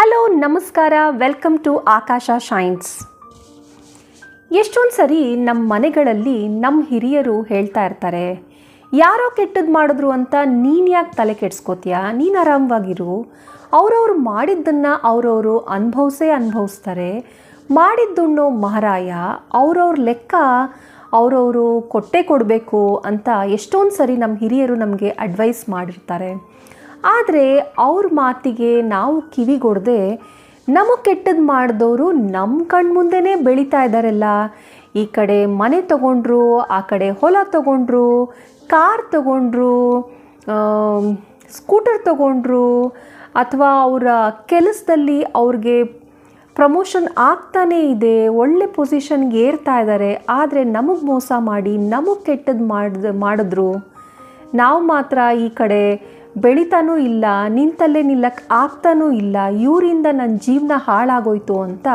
Hello ನಮಸ್ಕಾರ, welcome to Akash shines. ಎಷ್ಟೊಂದು ಸರಿ ನಮ್ಮ ಮನೆಗಳಲ್ಲಿ ನಮ್ಮ ಹಿರಿಯರು ಹೇಳ್ತಾ ಇರ್ತಾರೆ, ಯಾರೋ ಕೆಟ್ಟದ್ದು ಮಾಡಿದ್ರು ಅಂತ ನೀನು ಯಾಕೆ ತಲೆ ಕೆಡಿಸ್ಕೋತೀಯ, ನೀನು ಆರಾಮವಾಗಿರು. ಅವರವ್ರು ಮಾಡಿದ್ದನ್ನು ಅವರವರು ಅನುಭವಿಸ್ತಾರೆ. ಮಾಡಿದ್ದುಣ್ಣೋ ಮಹಾರಾಯ, ಅವರವ್ರ ಲೆಕ್ಕ ಅವರವರು ಕೊಟ್ಟೇ ಕೊಡಬೇಕು ಅಂತ ಎಷ್ಟೊಂದು ಸರಿ ನಮ್ಮ ಹಿರಿಯರು ನಮಗೆ ಅಡ್ವೈಸ್ ಮಾಡಿರ್ತಾರೆ. ಆದರೆ ಅವ್ರ ಮಾತಿಗೆ ನಾವು ಕಿವಿಗೊಡದೆ ನಮಗೆ ಕೆಟ್ಟದ್ದು ಮಾಡಿದವರು ನಮ್ಮ ಕಣ್ಮುಂದೆನೇ ಬೆಳೀತಾ ಇದ್ದಾರಲ್ಲ. ಈ ಕಡೆ ಮನೆ ತಗೊಂಡ್ರು, ಆ ಕಡೆ ಹೊಲ ತಗೊಂಡ್ರು, ಕಾರ್ ತಗೊಂಡ್ರು, ಸ್ಕೂಟರ್ ತಗೊಂಡ್ರು, ಅಥವಾ ಅವರ ಕೆಲಸದಲ್ಲಿ ಅವ್ರಿಗೆ ಪ್ರಮೋಷನ್ ಆಗ್ತಾನೇ ಇದೆ, ಒಳ್ಳೆ ಪೊಸಿಷನ್ಗೆ ಏರ್ತಾ ಇದ್ದಾರೆ. ಆದರೆ ನಮಗೆ ಮೋಸ ಮಾಡಿ ನಮಗೆ ಕೆಟ್ಟದ್ದು ಮಾಡಿದ್ರು. ನಾವು ಮಾತ್ರ ಈ ಕಡೆ ಬೆಳೀತಾನೂ ಇಲ್ಲ, ನಿಂತಲ್ಲೇ ನಿಲ್ಲಕ್ಕೆ ಆಗ್ತಾನೂ ಇಲ್ಲ, ಇವರಿಂದ ನನ್ನ ಜೀವನ ಹಾಳಾಗೋಯ್ತು ಅಂತ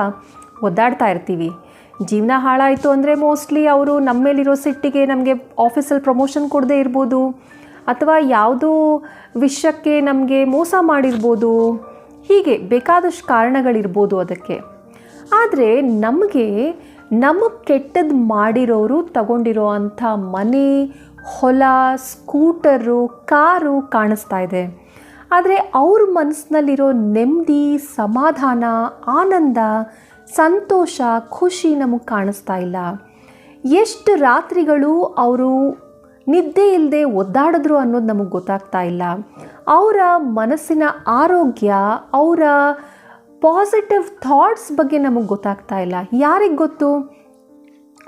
ಒದ್ದಾಡ್ತಾ ಇರ್ತೀವಿ. ಜೀವನ ಹಾಳಾಯಿತು ಅಂದರೆ ಮೋಸ್ಟ್ಲಿ ಅವರು ನಮ್ಮ ಮೇಲಿರೋ ಸಿಟ್ಟಿಗೆ ನಮಗೆ ಆಫೀಸಲ್ಲಿ ಪ್ರಮೋಷನ್ ಕೊಡದೇ ಇರ್ಬೋದು, ಅಥವಾ ಯಾವುದೋ ವಿಷಯಕ್ಕೆ ನಮಗೆ ಮೋಸ ಮಾಡಿರ್ಬೋದು. ಹೀಗೆ ಬೇಕಾದಷ್ಟು ಕಾರಣಗಳಿರ್ಬೋದು ಅದಕ್ಕೆ. ಆದರೆ ನಮಗೆ ಕೆಟ್ಟದ್ದು ಮಾಡಿರೋರು ತಗೊಂಡಿರೋ ಅಂಥ ಮನೆ, ಹೊಲ, ಸ್ಕೂಟರು, ಕಾರು ಕಾಣಿಸ್ತಾ ಇದೆ. ಆದರೆ ಅವ್ರ ಮನಸ್ಸಿನಲ್ಲಿರೋ ನೆಮ್ಮದಿ, ಸಮಾಧಾನ, ಆನಂದ, ಸಂತೋಷ, ಖುಷಿ ನಮಗೆ ಕಾಣಿಸ್ತಾ ಇಲ್ಲ. ಎಷ್ಟು ರಾತ್ರಿಗಳು ಅವರು ನಿದ್ದೆ ಇಲ್ಲದೆ ಒದ್ದಾಡಿದ್ರು ಅನ್ನೋದು ನಮಗೆ ಗೊತ್ತಾಗ್ತಾ ಇಲ್ಲ. ಅವರ ಮನಸ್ಸಿನ ಆರೋಗ್ಯ, ಅವರ ಪಾಸಿಟಿವ್ ಥಾಟ್ಸ್ ಬಗ್ಗೆ ನಮಗೆ ಗೊತ್ತಾಗ್ತಾ ಇಲ್ಲ. ಯಾರಿಗೆ ಗೊತ್ತು?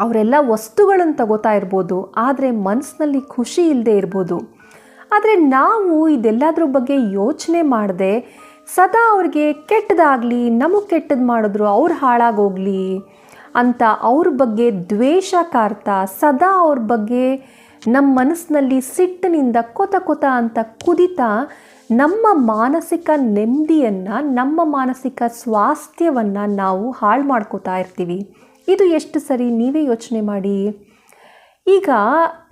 ಅವರೆಲ್ಲ ವಸ್ತುಗಳನ್ನು ತಗೋತಾ ಇರ್ಬೋದು, ಆದರೆ ಮನಸ್ಸಿನಲ್ಲಿ ಖುಷಿ ಇಲ್ಲದೆ ಇರ್ಬೋದು. ಆದರೆ ನಾವು ಇದೆಲ್ಲದ್ರ ಬಗ್ಗೆ ಯೋಚನೆ ಮಾಡದೆ ಸದಾ ಅವ್ರಿಗೆ ಕೆಟ್ಟದಾಗಲಿ, ನಮಗೆ ಕೆಟ್ಟದ್ದು ಮಾಡಿದ್ರು ಅವ್ರು ಹಾಳಾಗೋಗಲಿ ಅಂತ ಅವ್ರ ಬಗ್ಗೆ ದ್ವೇಷ ಕಾರ್ತಾ, ಸದಾ ಅವ್ರ ಬಗ್ಗೆ ನಮ್ಮ ಮನಸ್ಸಿನಲ್ಲಿ ಸಿಟ್ಟಿನಿಂದ ಕೊತ ಅಂತ ಕುದಿತಾ ನಮ್ಮ ಮಾನಸಿಕ ನೆಮ್ಮದಿಯನ್ನು, ನಮ್ಮ ಮಾನಸಿಕ ಸ್ವಾಸ್ಥ್ಯವನ್ನು ನಾವು ಹಾಳು ಮಾಡ್ಕೋತಾ ಇರ್ತೀವಿ. ಇದು ಎಷ್ಟು ಸರಿ ನೀವೇ ಯೋಚನೆ ಮಾಡಿ. ಈಗ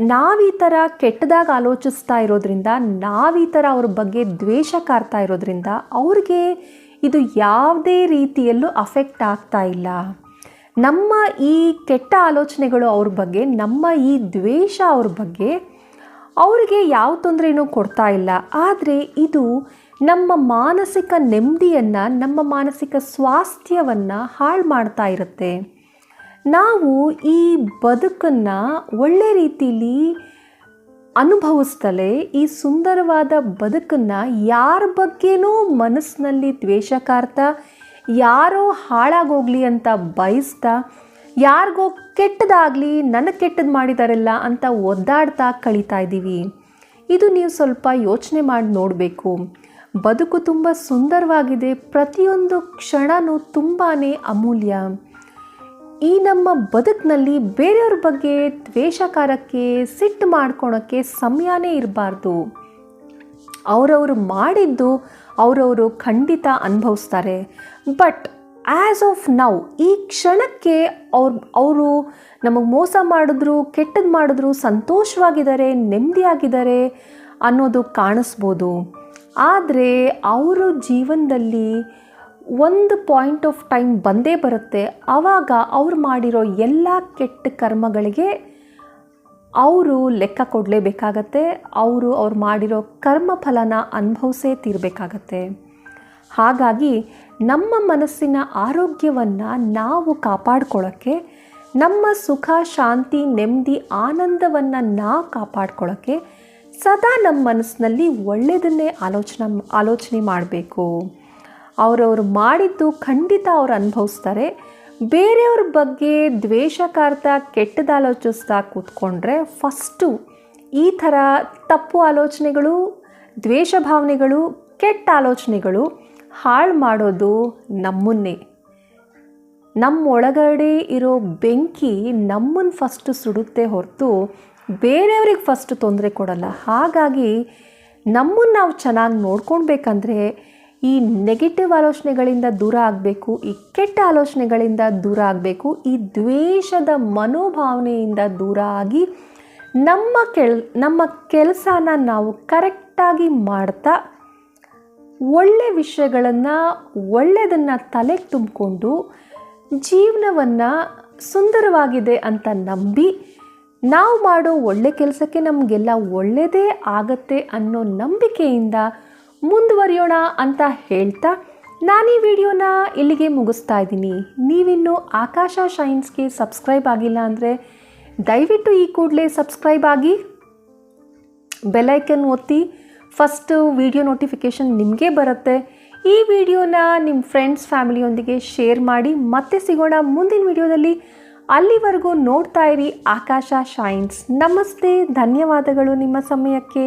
ನಾವೀ ಥರ ಕೆಟ್ಟದಾಗಿ ಆಲೋಚಿಸ್ತಾ ಇರೋದ್ರಿಂದ, ನಾವೀ ಥರ ಅವ್ರ ಬಗ್ಗೆ ದ್ವೇಷ ಕಾರ್ತಾ ಇರೋದ್ರಿಂದ ಅವ್ರಿಗೆ ಇದು ಯಾವುದೇ ರೀತಿಯಲ್ಲೂ ಅಫೆಕ್ಟ್ ಆಗ್ತಾ ಇಲ್ಲ. ನಮ್ಮ ಈ ಕೆಟ್ಟ ಆಲೋಚನೆಗಳು ಅವ್ರ ಬಗ್ಗೆ, ನಮ್ಮ ಈ ದ್ವೇಷ ಅವ್ರ ಬಗ್ಗೆ ಅವರಿಗೆ ಯಾವ ತೊಂದರೆನೂ ಕೊಡ್ತಾ ಇಲ್ಲ. ಆದರೆ ಇದು ನಮ್ಮ ಮಾನಸಿಕ ನೆಮ್ಮದಿಯನ್ನು, ನಮ್ಮ ಮಾನಸಿಕ ಸ್ವಾಸ್ಥ್ಯವನ್ನು ಹಾಳು ಮಾಡ್ತಾ ಇರುತ್ತೆ. ನಾವು ಈ ಬದುಕನ್ನು ಒಳ್ಳೆ ರೀತಿಯಲ್ಲಿ ಅನುಭವಿಸ್ತಲೇ ಈ ಸುಂದರವಾದ ಬದುಕನ್ನು ಯಾರ ಬಗ್ಗೆನೂ ಮನಸ್ಸಿನಲ್ಲಿ ದ್ವೇಷ ಕಾರ್ತಾ, ಯಾರೋ ಹಾಳಾಗೋಗಲಿ ಅಂತ ಬಯಸ್ತಾ, ಯಾರಿಗೋ ಕೆಟ್ಟದಾಗಲಿ, ನನಗೆ ಕೆಟ್ಟದ್ದು ಮಾಡಿದಾರಲ್ಲ ಅಂತ ಒದ್ದಾಡ್ತಾ ಕಳೀತಾ ಇದ್ದೀವಿ. ಇದು ನೀವು ಸ್ವಲ್ಪ ಯೋಚನೆ ಮಾಡಿ ನೋಡಬೇಕು. ಬದುಕು ತುಂಬ ಸುಂದರವಾಗಿದೆ, ಪ್ರತಿಯೊಂದು ಕ್ಷಣವೂ ತುಂಬಾ ಅಮೂಲ್ಯ. ಈ ನಮ್ಮ ಬದುಕಿನಲ್ಲಿ ಬೇರೆಯವ್ರ ಬಗ್ಗೆ ದ್ವೇಷಕಾರಕ್ಕೆ, ಸಿಟ್ಟು ಮಾಡ್ಕೊಳಕ್ಕೆ ಸಮಯನೇ ಇರಬಾರ್ದು. ಅವರವರು ಮಾಡಿದ್ದು ಅವರವರು ಖಂಡಿತ ಅನುಭವಿಸ್ತಾರೆ. ಬಟ್ ಆ್ಯಸ್ ಆಫ್ ನೌ, ಈ ಕ್ಷಣಕ್ಕೆ ಅವರು ನಮಗೆ ಮೋಸ ಮಾಡಿದ್ರು, ಕೆಟ್ಟದ್ದು ಮಾಡಿದ್ರು, ಸಂತೋಷವಾಗಿದ್ದಾರೆ, ನೆಮ್ಮದಿಯಾಗಿದ್ದಾರೆ ಅನ್ನೋದು ಕಾಣಿಸ್ಬೋದು. ಆದರೆ ಅವರು ಜೀವನದಲ್ಲಿ ಒಂದು ಪಾಯಿಂಟ್ ಆಫ್ ಟೈಮ್ ಬಂದೇ ಬರುತ್ತೆ. ಆವಾಗ ಅವ್ರು ಮಾಡಿರೋ ಎಲ್ಲ ಕೆಟ್ಟ ಕರ್ಮಗಳಿಗೆ ಅವರು ಲೆಕ್ಕ ಕೊಡಲೇಬೇಕಾಗತ್ತೆ. ಅವ್ರು ಮಾಡಿರೋ ಕರ್ಮ ಫಲನ ಅನುಭವಿಸೇ ತೀರಬೇಕಾಗತ್ತೆ. ಹಾಗಾಗಿ ನಮ್ಮ ಮನಸ್ಸಿನ ಆರೋಗ್ಯವನ್ನು ನಾವು ಕಾಪಾಡ್ಕೊಳ್ಳೋಕ್ಕೆ, ನಮ್ಮ ಸುಖ, ಶಾಂತಿ, ನೆಮ್ಮದಿ, ಆನಂದವನ್ನು ನಾವು ಕಾಪಾಡ್ಕೊಳ್ಳೋಕ್ಕೆ ಸದಾ ನಮ್ಮ ಮನಸ್ಸಿನಲ್ಲಿ ಒಳ್ಳೆಯದನ್ನೇ ಆಲೋಚನೆ ಮಾಡಬೇಕು. ಅವರವರು ಮಾಡಿದ್ದು ಖಂಡಿತ ಅವ್ರು ಅನುಭವಿಸ್ತಾರೆ. ಬೇರೆಯವ್ರ ಬಗ್ಗೆ ದ್ವೇಷ ಕಾರ್ತಾ, ಕೆಟ್ಟದ್ದು ಆಲೋಚಿಸ್ತಾ ಕೂತ್ಕೊಂಡ್ರೆ ಫಸ್ಟು ಈ ಥರ ತಪ್ಪು ಆಲೋಚನೆಗಳು, ದ್ವೇಷ ಭಾವನೆಗಳು, ಕೆಟ್ಟ ಆಲೋಚನೆಗಳು ಹಾಳು ಮಾಡೋದು ನಮ್ಮನ್ನೇ. ನಮ್ಮೊಳಗಡೆ ಇರೋ ಬೆಂಕಿ ನಮ್ಮನ್ನು ಫಸ್ಟು ಸುಡುತ್ತೆ ಹೊರತು ಬೇರೆಯವ್ರಿಗೆ ಫಸ್ಟ್ ತೊಂದರೆ ಕೊಡಲ್ಲ. ಹಾಗಾಗಿ ನಮ್ಮನ್ನು ನಾವು ಚೆನ್ನಾಗಿ ನೋಡ್ಕೊಳ್ಬೇಕಂದ್ರೆ ಈ ನೆಗೆಟಿವ್ ಆಲೋಚನೆಗಳಿಂದ ದೂರ ಆಗಬೇಕು, ಈ ಕೆಟ್ಟ ಆಲೋಚನೆಗಳಿಂದ ದೂರ ಆಗಬೇಕು, ಈ ದ್ವೇಷದ ಮನೋಭಾವನೆಯಿಂದ ದೂರ ಆಗಿ ನಮ್ಮ ಕೆಲಸನ ನಾವು ಕರೆಕ್ಟಾಗಿ ಮಾಡ್ತಾ ಒಳ್ಳೆ ವಿಷಯಗಳನ್ನು ಒಳ್ಳೆಯದನ್ನು ತಲೆಗೆ ತುಂಬಿಕೊಂಡು ಜೀವನವನ್ನು ಸುಂದರವಾಗಿದೆ ಅಂತ ನಂಬಿ ನಾವು ಮಾಡೋ ಒಳ್ಳೆ ಕೆಲಸಕ್ಕೆ ನಮಗೆಲ್ಲ ಒಳ್ಳೆಯದೇ ಆಗತ್ತೆ ಅನ್ನೋ ನಂಬಿಕೆಯಿಂದ ಮುಂದುವರಿಯೋಣ ಅಂತ ಹೇಳ್ತಾ ನಾನು ಈ ವಿಡಿಯೋನ ಇಲ್ಲಿಗೆ ಮುಗಿಸ್ತಾ ಇದ್ದೀನಿ. ನೀವಿನ್ನೂ ಆಕಾಶ ಶೈನ್ಸ್ಗೆ ಸಬ್ಸ್ಕ್ರೈಬ್ ಆಗಿಲ್ಲ ಅಂದರೆ ದಯವಿಟ್ಟು ಈ ಕೂಡಲೇ ಸಬ್ಸ್ಕ್ರೈಬ್ ಆಗಿ ಬೆಲೈಕನ್ ಒತ್ತಿ. ಫಸ್ಟು ವಿಡಿಯೋ ನೋಟಿಫಿಕೇಷನ್ ನಿಮಗೆ ಬರುತ್ತೆ. ಈ ವಿಡಿಯೋನ ನಿಮ್ಮ ಫ್ರೆಂಡ್ಸ್ ಫ್ಯಾಮಿಲಿಯೊಂದಿಗೆ ಶೇರ್ ಮಾಡಿ. ಮತ್ತೆ ಸಿಗೋಣ ಮುಂದಿನ ವಿಡಿಯೋದಲ್ಲಿ. ಅಲ್ಲಿವರೆಗೂ ನೋಡ್ತಾ ಇರಿ ಆಕಾಶ ಶೈನ್ಸ್. ನಮಸ್ತೆ, ಧನ್ಯವಾದಗಳು ನಿಮ್ಮ ಸಮಯಕ್ಕೆ.